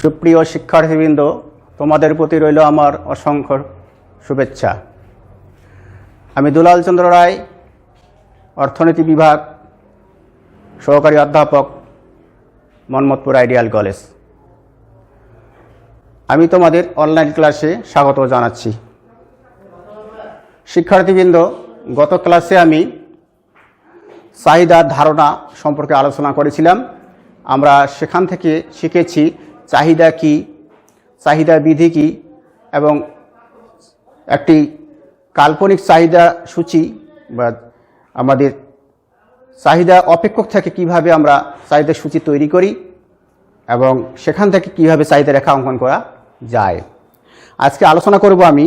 সুপ্রিয় শিক্ষার্থীবৃন্দ, তোমাদের প্রতি রইল আমার অসংখ্য শুভেচ্ছা। আমি দুলাল চন্দ্র রায়, অর্থনীতি বিভাগ, সহকারী অধ্যাপক, মোহাম্মদপুর আইডিয়াল কলেজ। আমি তোমাদের অনলাইন ক্লাসে স্বাগত জানাচ্ছি। শিক্ষার্থীবৃন্দ, গত ক্লাসে আমি চাহিদার ধারণা সম্পর্কে আলোচনা করেছিলাম। আমরা সেখান থেকে শিখেছি চাহিদা কি, চাহিদা বিধি কি, এবং একটি কাল্পনিক চাহিদা সূচি বা আমাদের চাহিদা অপেক্ষক থেকে কিভাবে আমরা চাহিদা সূচি তৈরি করি এবং সেখান থেকে কিভাবে চাহিদা রেখা অঙ্কন করা যায়। আজকে আলোচনা করব আমি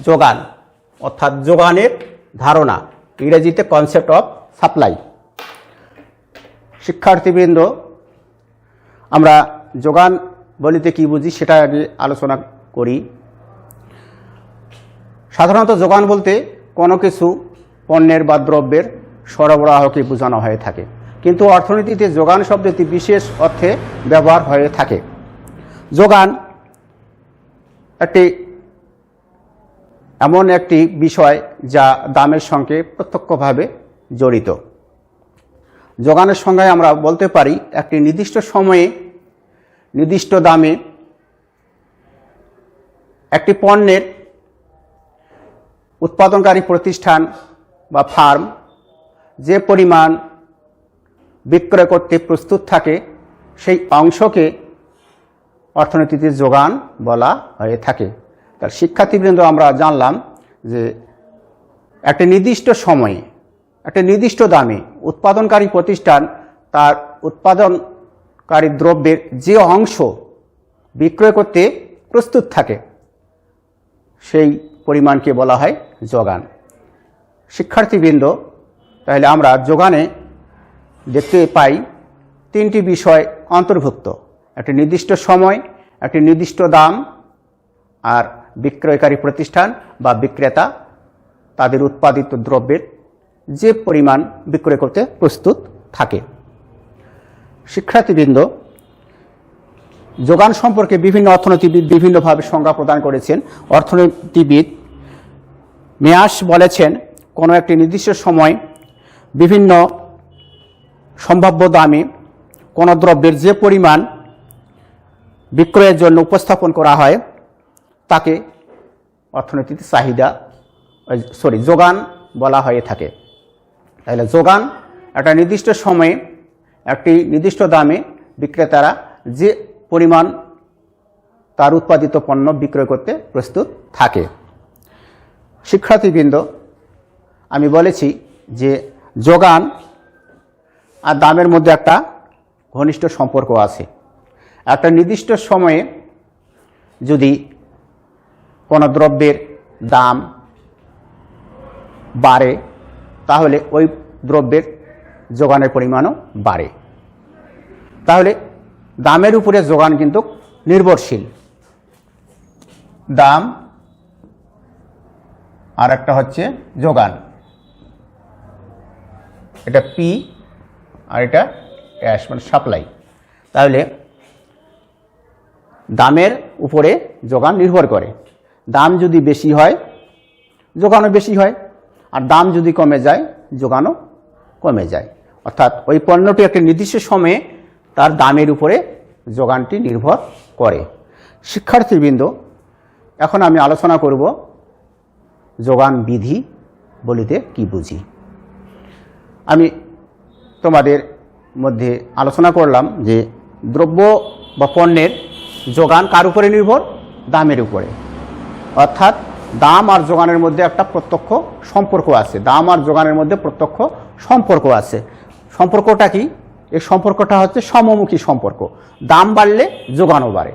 যোগান, অর্থাৎ যোগানের ধারণা, ইংরেজিতে কনসেপ্ট অফ সাপ্লাই। শিক্ষার্থীবৃন্দ, আমরা যোগান বলিতে কি বুঝি সেটা আগে আলোচনা করি। সাধারণত যোগান বলতে কোনো কিছু পণ্যের বা দ্রব্যের সরবরাহকে বোঝানো হয়ে থাকে, কিন্তু অর্থনীতিতে যোগান শব্দটি বিশেষ অর্থে ব্যবহার হয়ে থাকে। যোগান এমন একটি বিষয় যা দামের সঙ্গে প্রত্যক্ষভাবে জড়িত। যোগানের সংজ্ঞায় আমরা বলতে পারি একটি নির্দিষ্ট সময়ে নির্দিষ্ট দামে একটি পণ্যের উৎপাদনকারী প্রতিষ্ঠান বা ফার্ম যে পরিমাণ বিক্রয় করতে প্রস্তুত থাকে সেই অংশকে অর্থনীতিতে যোগান বলা হয়ে থাকে। তার শিক্ষার্থীবৃন্দ, আমরা জানলাম যে একটি নির্দিষ্ট সময়ে একটা নির্দিষ্ট দামে উৎপাদনকারী প্রতিষ্ঠান তার উৎপাদনকারী দ্রব্যের যে অংশ বিক্রয় করতে প্রস্তুত থাকে সেই পরিমাণকে বলা হয় যোগান। শিক্ষার্থীবৃন্দ, তাহলে আমরা যোগানে দেখতে পাই তিনটি বিষয় অন্তর্ভুক্ত: একটি নির্দিষ্ট সময়, একটি নির্দিষ্ট দাম, আর বিক্রয়কারী প্রতিষ্ঠান বা বিক্রেতা তাদের উৎপাদিত দ্রব্যের যে পরিমাণ বিক্রয় করতে প্রস্তুত থাকে। শিক্ষার্থীবৃন্দ, যোগান সম্পর্কে বিভিন্ন অর্থনীতিবিদ বিভিন্নভাবে সংজ্ঞা প্রদান করেছেন। অর্থনীতিবিদ মেয়াস বলেছেন, কোনো একটি নির্দিষ্ট সময় বিভিন্ন সম্ভাব্য দামে কোনো দ্রব্যের যে পরিমাণ বিক্রয়ের জন্য উপস্থাপন করা হয় তাকে অর্থনীতিতে যোগান বলা হয়ে থাকে। তাহলে যোগান একটা নির্দিষ্ট সময়ে একটি নির্দিষ্ট দামে বিক্রেতারা যে পরিমাণ তার উৎপাদিত পণ্য বিক্রয় করতে প্রস্তুত থাকে। শিক্ষার্থীবৃন্দ, আমি বলেছি যে যোগান আর দামের মধ্যে একটা ঘনিষ্ঠ সম্পর্ক আছে। একটা নির্দিষ্ট সময়ে যদি কোনো দ্রব্যের দাম বাড়ে তাহলে ওই দ্রব্যের যোগানের পরিমাণও বাড়ে। তাহলে দামের উপরে যোগান কিন্তু নির্ভরশীল। দাম আর একটা হচ্ছে যোগান, এটা পি আর এটা এস, মানে সাপ্লাই। তাহলে দামের উপরে যোগান নির্ভর করে। দাম যদি বেশি হয় যোগানও বেশি হয়, আর দাম যদি কমে যায় যোগানও কমে যায়। অর্থাৎ ওই পণ্যটি একটি নির্দিষ্ট সময়ে তার দামের উপরে যোগানটি নির্ভর করে। শিক্ষার্থীবৃন্দ, এখন আমি আলোচনা করব যোগান বিধি বলিতে কি বুঝি। আমি তোমাদের মধ্যে আলোচনা করলাম যে দ্রব্য বা পণ্যের যোগান কার উপরে নির্ভর? দামের উপরে। অর্থাৎ দাম আর যোগানের মধ্যে একটা প্রত্যক্ষ সম্পর্ক আছে। দাম আর যোগানের মধ্যে প্রত্যক্ষ সম্পর্ক আছে। সম্পর্কটা কি? এই সম্পর্কটা হচ্ছে সমমুখী সম্পর্ক। দাম বাড়লে যোগানও বাড়ে,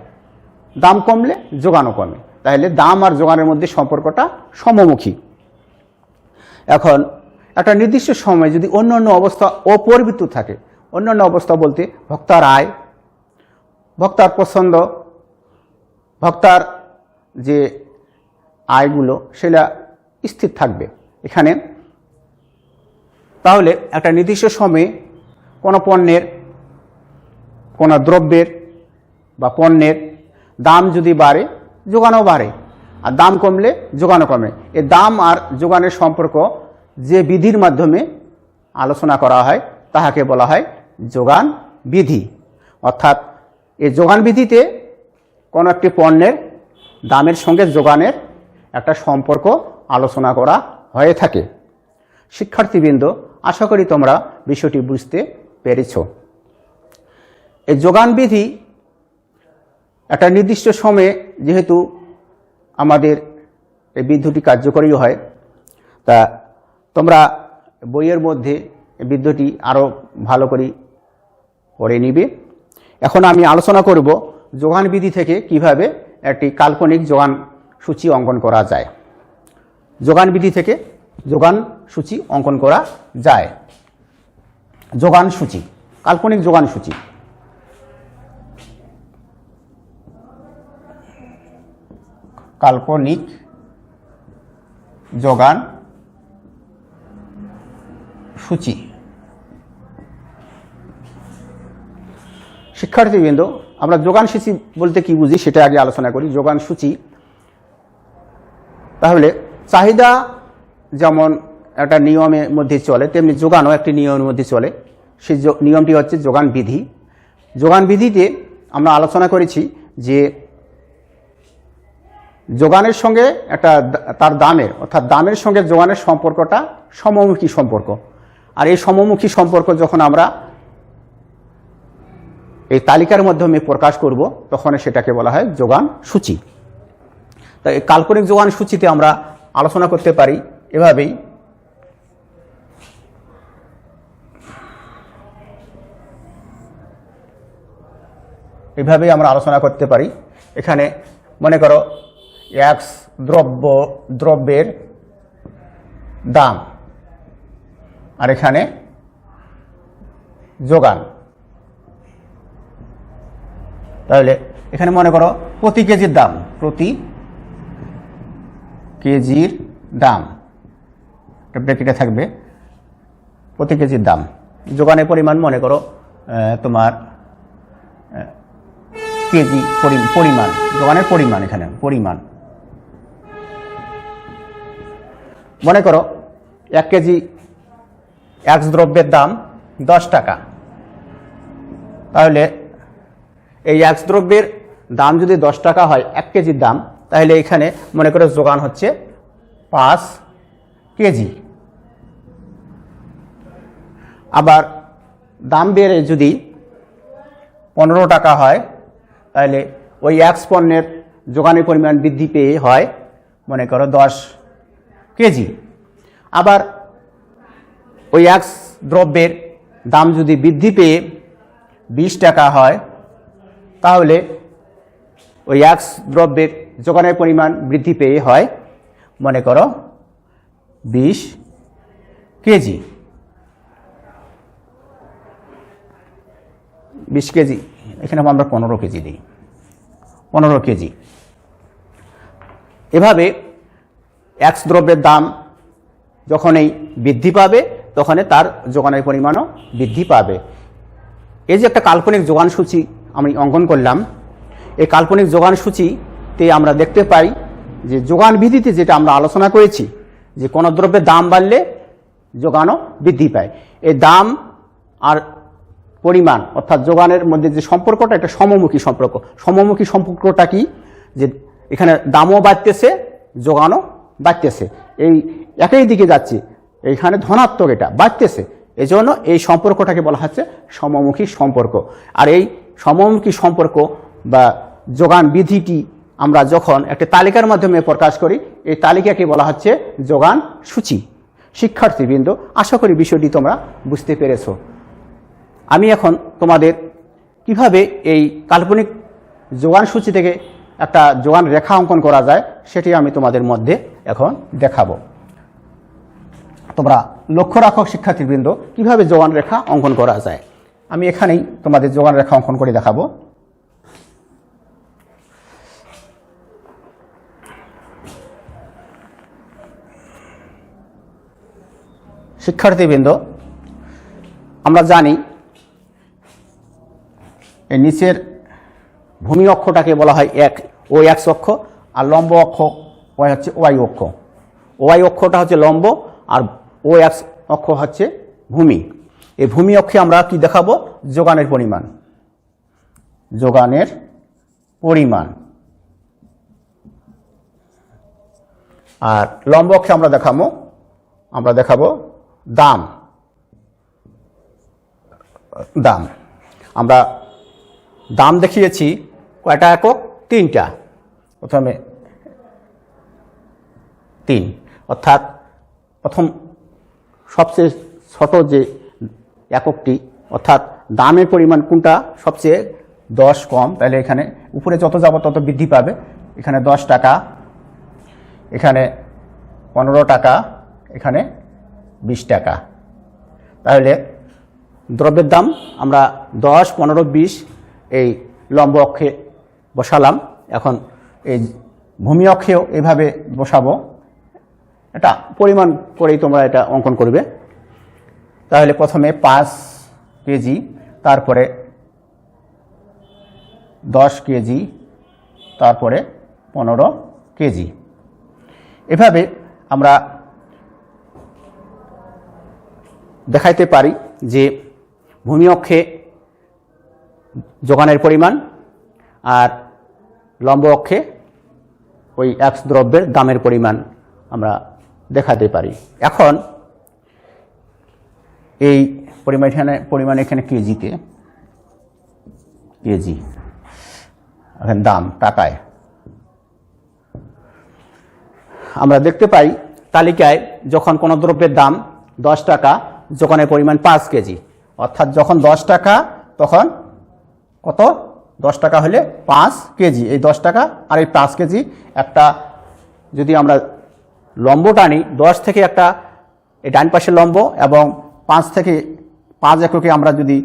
দাম কমলে যোগানও কমে। তাহলে দাম আর যোগানের মধ্যে সম্পর্কটা সমমুখী। এখন একটা নির্দিষ্ট সময় যদি অন্যান্য অবস্থা অপরিবর্তিত থাকে, অন্যান্য অবস্থা বলতে ভোক্তার আয়, ভোক্তার পছন্দ, ভোক্তার যে আয়গুলো সেটা স্থির থাকবে এখানে। তাহলে একটা নির্দিষ্ট সময়ে কোনো পণ্যের, কোনো দ্রব্যের বা পণ্যের দাম যদি বাড়ে যোগানও বাড়ে, আর দাম কমলে যোগানও কমে। এই দাম আর যোগানের সম্পর্ক যে বিধির মাধ্যমে আলোচনা করা হয় তাহাকে বলা হয় যোগান বিধি। অর্থাৎ এই যোগান বিধিতে কোনো একটি পণ্যের দামের সঙ্গে যোগানের একটা সম্পর্ক আলোচনা করা হয়ে থাকে। শিক্ষার্থীবৃন্দ, আশা করি তোমরা বিষয়টি বুঝতে পেরেছ। এই যোগান বিধি একটা নির্দিষ্ট সময়ে যেহেতু আমাদের এই বিধিটি কার্যকরী হয়, তা তোমরা বইয়ের মধ্যে এই বিধিটি আরও ভালো করে পড়ে নিবে। এখন আমি আলোচনা করব যোগান বিধি থেকে কিভাবে একটি কাল্পনিক যোগান সূচি অঙ্কন করা যায়। যোগান বিধি থেকে যোগান সূচি অঙ্কন করা যায়। যোগান সূচি, কাল্পনিক যোগান সূচি। কাল্পনিক যোগান সূচি। শিক্ষার্থীবৃন্দ, আমরা যোগান সূচি বলতে কি বুঝি সেটা আগে আলোচনা করি। যোগান সূচি তাহলে চাহিদা যেমন একটা নিয়মের মধ্যে চলে, তেমনি যোগানও একটি নিয়মের মধ্যে চলে। সেই নিয়মটি হচ্ছে যোগান বিধি। যোগান বিধিতে আমরা আলোচনা করেছি যে যোগানের সঙ্গে একটা তার দামের, অর্থাৎ দামের সঙ্গে যোগানের সম্পর্কটা সমমুখী সম্পর্ক। আর এই সমমুখী সম্পর্ক যখন আমরা এই তালিকার মাধ্যমে প্রকাশ করব তখন সেটাকে বলা হয় যোগান সূচি। তাই কাল্পনিক যোগান সূচিতে আমরা আলোচনা করতে পারি এভাবেই। আমরা আলোচনা করতে পারি। এখানে মনে করো এক্স দ্রব্যের দাম, আর এখানে যোগান। তাহলে এখানে মনে করো প্রতি কেজির দাম, প্রতি কেজির দাম ব্র্যাকেটে থাকবে প্রতি কেজির দাম। যোগানের পরিমাণ মনে করো তোমার কেজি পরিমাণ, যোগানের পরিমাণ, এখানে পরিমাণ মনে করো 1 কেজি এক্স দ্রব্যের দাম 10 টাকা। তাহলে এই এক্স দ্রব্যের দাম যদি 10 টাকা হয় 1 কেজির দাম, তাহলে এখানে মনে করো যোগান হচ্ছে 5 কেজি। আবার দাম বেড়ে যদি 15 টাকা হয়, তাহলে ওই এক্স পণ্যের যোগানের পরিমাণ বৃদ্ধি পেয়ে হয় মনে করো 10 কেজি। আবার ওই এক্স দ্রব্যের দাম যদি বৃদ্ধি পেয়ে 20 টাকা হয়, তাহলে ওই এক্স দ্রব্যের যোগানের পরিমাণ বৃদ্ধি পেয়ে হয় মনে করো 20 কেজি। 20 কেজি, এখানে আমরা 15 কেজি দিই, 15 কেজি। এভাবে এক্স দ্রব্যের দাম যখনই বৃদ্ধি পাবে তখনই তার যোগানের পরিমাণও বৃদ্ধি পাবে। এই যে একটা কাল্পনিক যোগান সূচি আমি অঙ্কন করলাম, এই কাল্পনিক যোগান সূচিতে আমরা দেখতে পাই যে যোগান বিধিতে যেটা আমরা আলোচনা করেছি যে কোনো দ্রব্যের দাম বাড়লে যোগানও বৃদ্ধি পায়। এই দাম আর পরিমাণ অর্থাৎ যোগানের মধ্যে যে সম্পর্কটা, এটা সমমুখী সম্পর্ক। সমমুখী সম্পর্কটা কি, যে এখানে দামও বাড়তেছে যোগানও বাড়তেছে, এই একই দিকে যাচ্ছে, এইখানে ধনাত্মক, এটা বাড়তেছে। এই জন্য এই সম্পর্কটাকে বলা হচ্ছে সমমুখী সম্পর্ক। আর এই সমমুখী সম্পর্ক বা যোগান বিধিটি আমরা যখন একটা তালিকার মাধ্যমে প্রকাশ করি, এই তালিকাকে বলা হচ্ছে যোগান সূচি। শিক্ষার্থীবৃন্দ, আশা করি বিষয়টি তোমরা বুঝতে পেরেছ। আমি এখন তোমাদের কিভাবে এই কাল্পনিক যোগান সূচি থেকে একটা যোগান রেখা অঙ্কন করা যায় সেটি আমি তোমাদের মধ্যে এখন দেখাবো। তোমরা লক্ষ্য রাখো শিক্ষার্থীবৃন্দ, কিভাবে যোগান রেখা অঙ্কন করা যায়। আমি এখানেই তোমাদের যোগান রেখা অঙ্কন করে দেখাবো। শিক্ষার্থীবৃন্দ, আমরা জানি এই নিচের ভূমি অক্ষটাকে বলা হয় ও এক্স অক্ষ, আর লম্ব অক্ষ হচ্ছে ওয়াই অক্ষ। ওয়াই অক্ষটা হচ্ছে লম্ব আর ও এক্স অক্ষ হচ্ছে ভূমি। এই ভূমি অক্ষে আমরা কি দেখাবো? যোগানের পরিমাণ, যোগানের পরিমাণ। আর লম্ব অক্ষে আমরা দেখাবো দাম। দাম আমরা দাম দেখিয়েছি কয়টা একক? 3টা। প্রথমে 3, অর্থাৎ প্রথম সবচেয়ে ছোট যে এককটি, অর্থাৎ দামের পরিমাণ কোনটা সবচেয়ে 10 কম, তাহলে এখানে উপরে যত যাব তত বৃদ্ধি পাবে। এখানে 10 টাকা, এখানে 15 টাকা, এখানে 20 টাকা। তাহলে দ্রব্যের দাম আমরা 10, 15, 20 এই লম্ব অক্ষে বসালাম। এখন এই ভূমি অক্ষেও এইভাবে বসাবো। এটা পরিমাণ করেই তোমরা এটা অঙ্কন করবে। তাহলে প্রথমে 5 কেজি, তারপরে 10 কেজি, তারপরে 15 কেজি। এভাবে আমরা দেখাইতে পারি যে ভূমি অক্ষে যোগানের পরিমাণ আর লম্ব অক্ষে ওই এক দ্রব্যের দামের পরিমাণ আমরা দেখাতে পারি। এখন এই পরিমাণ এখানে কেজিতে, কেজি, এখানে দাম টাকায়। আমরা দেখতে পাই তালিকায় যখন কোনো দ্রব্যের দাম 10 টাকা, যোগানের পরিমাণ 5 কেজি, অর্থাৎ যখন 10 টাকা তখন কত? 10 টাকা হলে 5 কেজি। এই 10 টাকা আর এই 5 কেজি একটা, যদি আমরা লম্ব টানি 10 থেকে একটা এই ডান পাশে লম্ব এবং 5 থেকে 5 এককে আমরা যদি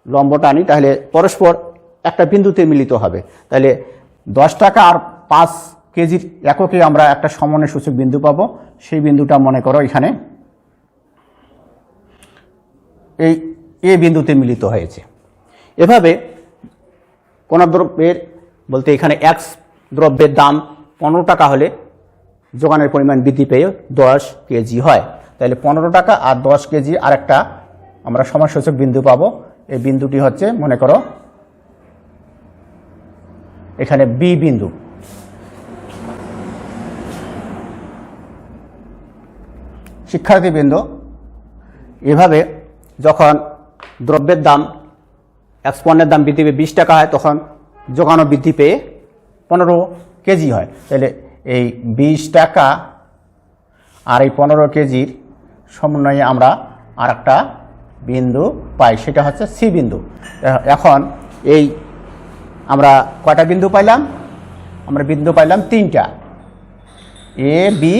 লম্ব টানি তাহলে পরস্পর একটা বিন্দুতে মিলিত হবে। তাহলে 10 টাকা আর 5 কেজির এককে আমরা একটা সমন্বয় সূচক বিন্দু পাবো। সেই বিন্দুটা মনে করো এখানে এই বিন্দুতে মিলিত হয়েছে। এভাবে কোন দ্রব্যের বলতে এখানে এক্স দ্রব্যের দাম 15 টাকা হলে যোগানের পরিমাণ বৃদ্ধি পেয়ে 10 কেজি হয়। তাহলে 15 টাকা আর 10 কেজি আর একটা আমরা সমসূচক বিন্দু পাবো। এই বিন্দুটি হচ্ছে মনে করো এখানে বি বিন্দু। শিক্ষার্থীবৃন্দ, এভাবে যখন দ্রব্যের দাম এক্স পণ্যের দাম বৃদ্ধি পেয়ে 20 টাকা হয় তখন যোগানও বৃদ্ধি পেয়ে 15 কেজি হয়। তাহলে এই 20 টাকা আর এই 15 কেজির সমন্বয়ে আমরা আর একটা বিন্দু পাই, সেটা হচ্ছে সি বিন্দু। এখন এই আমরা কয়টা বিন্দু পাইলাম? আমরা বিন্দু পাইলাম 3টা, এ বি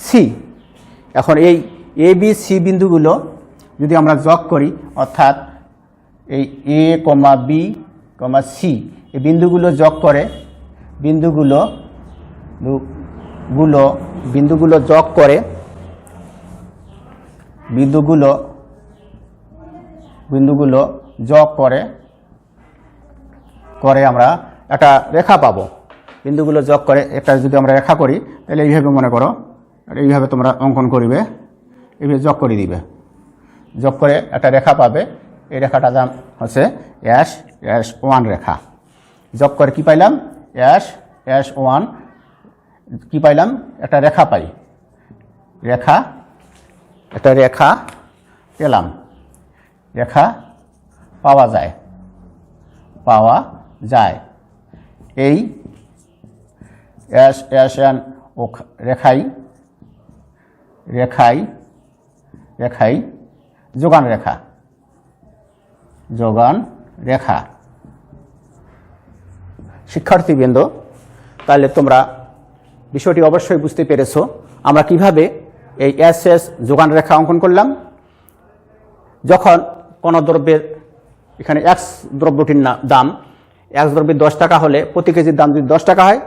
সি। এখন এই এ বি সি বিন্দুগুলো যদি আমরা যোগ করি, অর্থাৎ এই এ কমা বি কমা সি এই বিন্দুগুলো যোগ করে বিন্দুগুলো যোগ করে বিন্দুগুলো যোগ করে আমরা একটা রেখা পাবো। বিন্দুগুলো যোগ করে একটা যদি আমরা রেখা করি তাহলে এইভাবে মনে করো, এইভাবে তোমরা অঙ্কন করিবে, এইভাবে যোগ করে দিবে। যোগ করে একটা রেখা পাবে। এই রেখাটার দাম হচ্ছে S1 রেখা। যোগ করে কি পাইলাম? S1 কি পাইলাম? একটা রেখা পাই, একটা রেখা পেলাম। রেখা পাওয়া যায়। এই SN রেখাই যোগান রেখা। শিক্ষার্থীবৃন্দ, তাহলে তোমরা বিষয়টি অবশ্যই বুঝতে পেরেছো আমরা কিভাবে এই SS যোগান রেখা অঙ্কন করলাম। যখন কোনো দ্রব্যের এখানে এক্স দ্রব্যটির দাম এক্স দ্রব্যের 10 টাকা হলে প্রতি কেজির দাম যদি 10 টাকা হয়,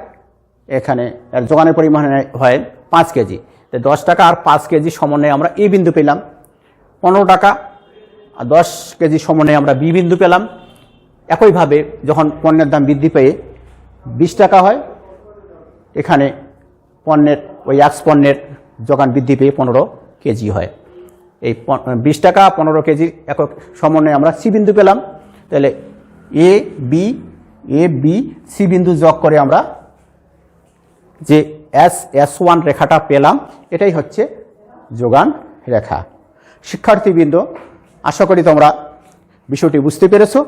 এখানে এর যোগানের পরিমাণ হয় 5 কেজি। তো 10 টাকা আর 5 কেজি সমন্বয়ে আমরা এ বিন্দু পেলাম। 15 টাকা আর 10 কেজি সমন্বয়ে আমরা বি বিন্দু পেলাম। একইভাবে যখন পণ্যের দাম বৃদ্ধি পেয়ে 20 টাকা হয়, এখানে পণ্যের ওই এক্স পণ্যের যোগান বৃদ্ধি পেয়ে 15 কেজি হয়। এই 20 টাকা 15 কেজির একক সমন্বয়ে আমরা সি বিন্দু পেলাম। তাহলে এ বি সি বিন্দু যোগ করে আমরা যে S1 রেখাটা পেলাম, এটাই হচ্ছে যোগান রেখা। শিক্ষার্থীবৃন্দ, আশা করি তোমরা বিষয়টি বুঝতে পেরেছো।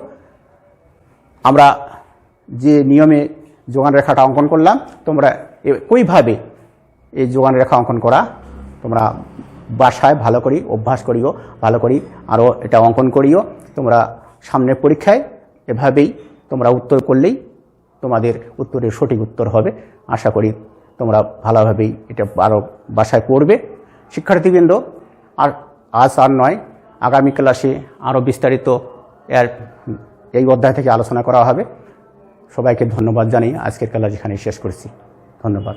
আমরা যে নিয়মে যোগান রেখাটা অঙ্কন করলাম, তোমরা একইভাবে এই যোগান রেখা অঙ্কন করা তোমরা বাসায় ভালো করি অভ্যাস করিও, ভালো করি আরও এটা অঙ্কন করিও। তোমরা সামনের পরীক্ষায় এভাবেই তোমরা উত্তর করলেই তোমাদের উত্তরের সঠিক উত্তর হবে। আশা করি তোমরা ভালোভাবেই এটা আরও বাসায় পড়বে। শিক্ষার্থীবৃন্দ, আর আজ আর নয়, আগামী ক্লাসে আরও বিস্তারিত এই অধ্যায় থেকে আলোচনা করা হবে। সবাইকে ধন্যবাদ জানিয়ে আজকের ক্লাস এখানেই শেষ করছি। ধন্যবাদ।